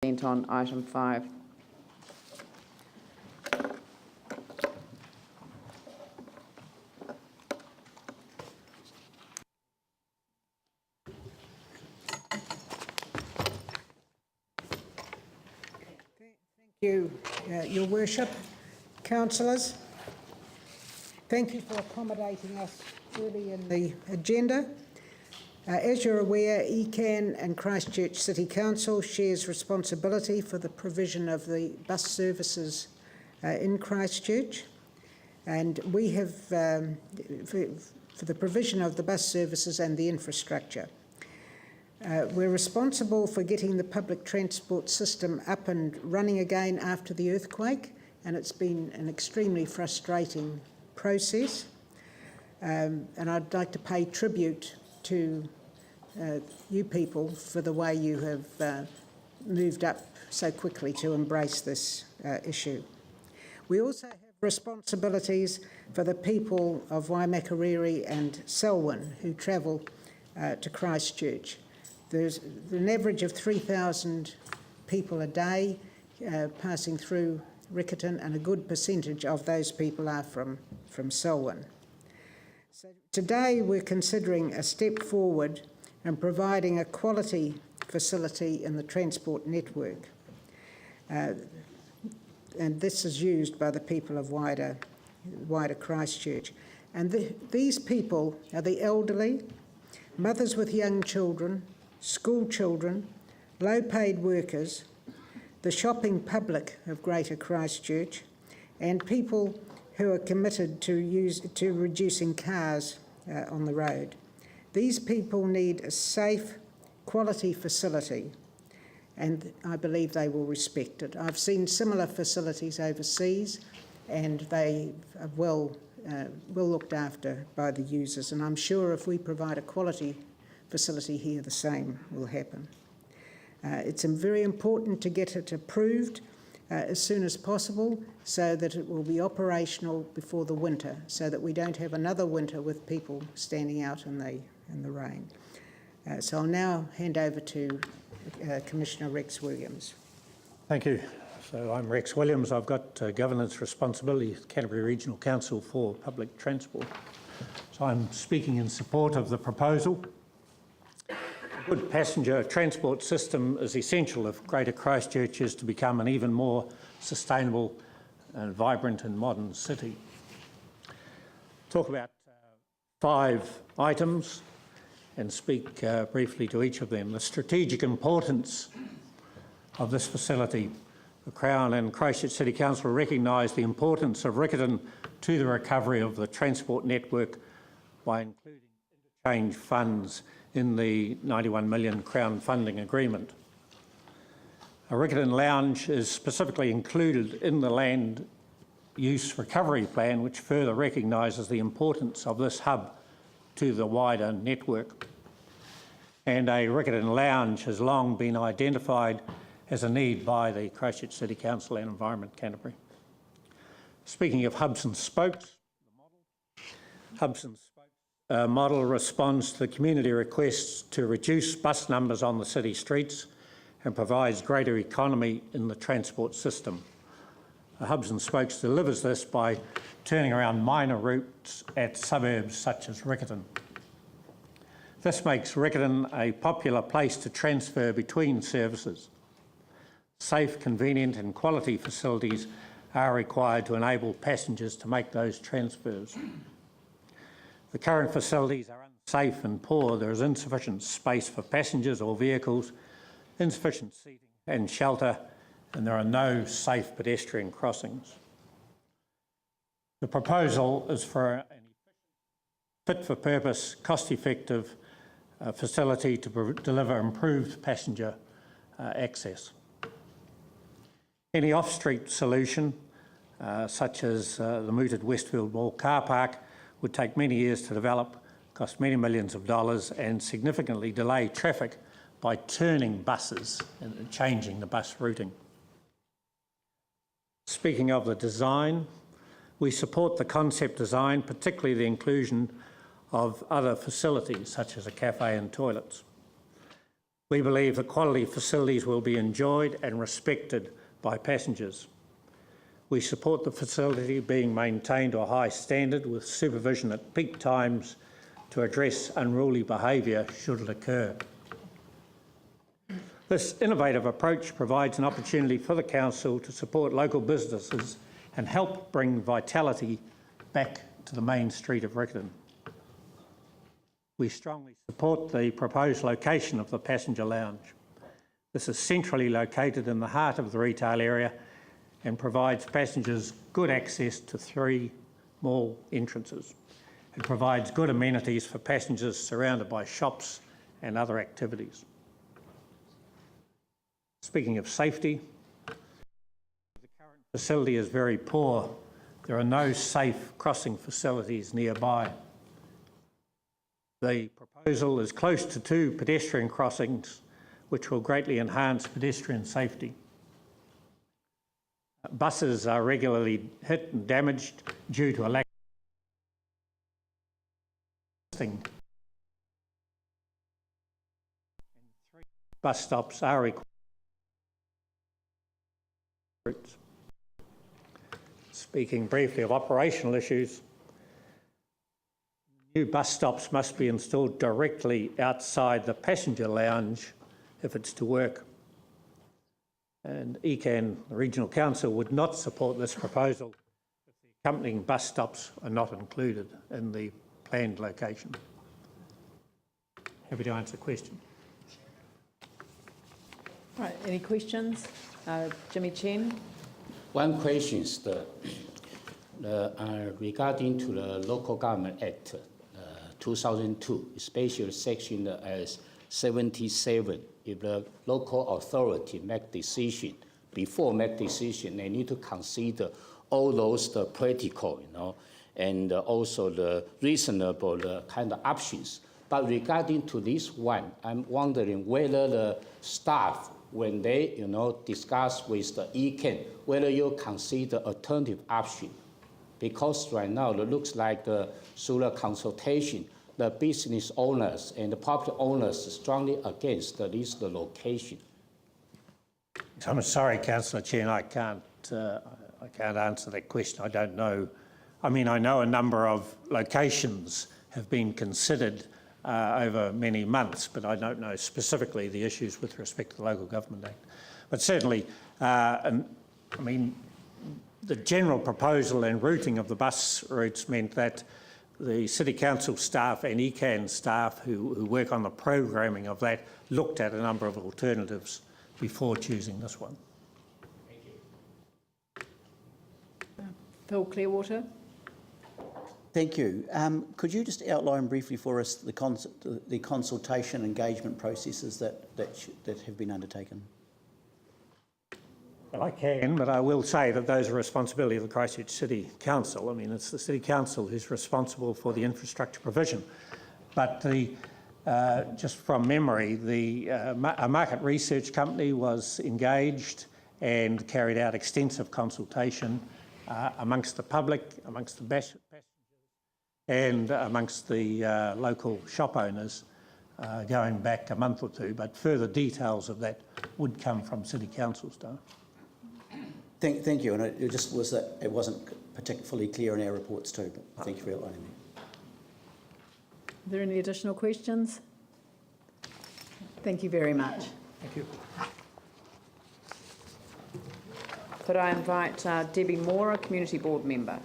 on item 5. Thank you, Your Worship. Councillors, thank you for accommodating us early in the agenda. As you're aware, ECAN and Christchurch City Council shares responsibility for the provision of the bus services in Christchurch, and we have, for the provision of the bus services and the infrastructure. We're responsible for getting the public transport system up and running again after the earthquake, and it's been an extremely frustrating process. And I'd like to pay tribute to you people for the way you have moved up so quickly to embrace this issue. We also have responsibilities for the people of Waimakariri and Selwyn who travel to Christchurch. There's an average of 3,000 people a day passing through Riccarton, and a good percentage of those people are from Selwyn. So today we're considering a step forward and providing a quality facility in the transport network. And this is used by the people of wider Christchurch. And these people are the elderly, mothers with young children, school children, low-paid workers, the shopping public of Greater Christchurch, and people who are committed to reducing cars on the road. These people need a safe, quality facility, and I believe they will respect it. I've seen similar facilities overseas, and they are well looked after by the users, and I'm sure if we provide a quality facility here, the same will happen. It's very important to get it approved as soon as possible so that it will be operational before the winter, so that we don't have another winter with people standing out in the rain. So I'll now hand over to Commissioner Rex Williams. Thank you. So I'm Rex Williams. I've got governance responsibility at Canterbury Regional Council for Public Transport. So I'm speaking in support of the proposal. A good passenger transport system is essential if Greater Christchurch is to become an even more sustainable and vibrant and modern city. Talk about 5 items and speak briefly to each of them. The strategic importance of this facility. The Crown and Christchurch City Council recognise the importance of Riccarton to the recovery of the transport network by including interchange funds in the 91 million Crown funding agreement. A Riccarton Lounge is specifically included in the land use recovery plan, which further recognises the importance of this hub to the wider network. And a Riccarton Lounge has long been identified as a need by the Christchurch City Council and Environment Canterbury. Speaking of hubs and spokes, hubs and spokes model responds to the community requests to reduce bus numbers on the city streets and provides greater economy in the transport system. Hubs and Spokes delivers this by turning around minor routes at suburbs such as Riccarton. This makes Riccarton a popular place to transfer between services. Safe, convenient and quality facilities are required to enable passengers to make those transfers. The current facilities are unsafe and poor. There is insufficient space for passengers or vehicles, insufficient seating and shelter, and there are no safe pedestrian crossings. The proposal is for an fit-for-purpose, cost-effective facility to deliver improved passenger access. Any off-street solution, such as the mooted Westfield Mall car park, would take many years to develop, cost many millions of dollars and significantly delay traffic by turning buses and changing the bus routing. Speaking of the design, we support the concept design, particularly the inclusion of other facilities such as a cafe and toilets. We believe that quality facilities will be enjoyed and respected by passengers. We support the facility being maintained to a high standard with supervision at peak times to address unruly behaviour should it occur. This innovative approach provides an opportunity for the Council to support local businesses and help bring vitality back to the main street of Riccarton. We strongly support the proposed location of the passenger lounge. This is centrally located in the heart of the retail area and provides passengers good access to 3 mall entrances. It provides good amenities for passengers surrounded by shops and other activities. Speaking of safety, the current facility is very poor. There are no safe crossing facilities nearby. The proposal is close to 2 pedestrian crossings, which will greatly enhance pedestrian safety. Buses are regularly hit and damaged due to a lack of 3 bus stops are required. Speaking briefly of operational issues, new bus stops must be installed directly outside the passenger lounge if it's to work. And ECAN, the Regional Council, would not support this proposal if the accompanying bus stops are not included in the planned location. Happy to answer the question. Right, any questions? Jimmy Chen. One question is regarding to the Local Government Act 2002, especially section 77. If the local authority make decision, before make decision, they need to consider all those practical, and also the reasonable kind of options. But regarding to this one, I'm wondering whether the staff, when they, discuss with the ECAN, whether you consider alternative option, because right now it looks like through the consultation, the business owners and the property owners are strongly against this location. I'm sorry, Councillor Chen, I can't answer that question. I don't know. I mean, I know a number of locations have been considered over many months, but I don't know specifically the issues with respect to the Local Government Act. But certainly, I mean, the general proposal and routing of the bus routes meant that the City Council staff and ECAN staff who work on the programming of that looked at a number of alternatives before choosing this one. Thank you. Phil Clearwater. Thank you. Could you just outline briefly for us the consultation engagement processes that have been undertaken? Well, I can, but I will say that those are responsibility of the Christchurch City Council. I mean, it's the City Council who's responsible for the infrastructure provision. But just from memory, a market research company was engaged and carried out extensive consultation amongst the public, amongst the passengers, and amongst the local shop owners going back a month or two. But further details of that would come from City Council staff. Thank you, and it just was that it wasn't particularly clear in our reports too, but thank you for outlining that. Are there any additional questions? Thank you very much. Thank you. Could I invite Debbie Moore, a Community Board member?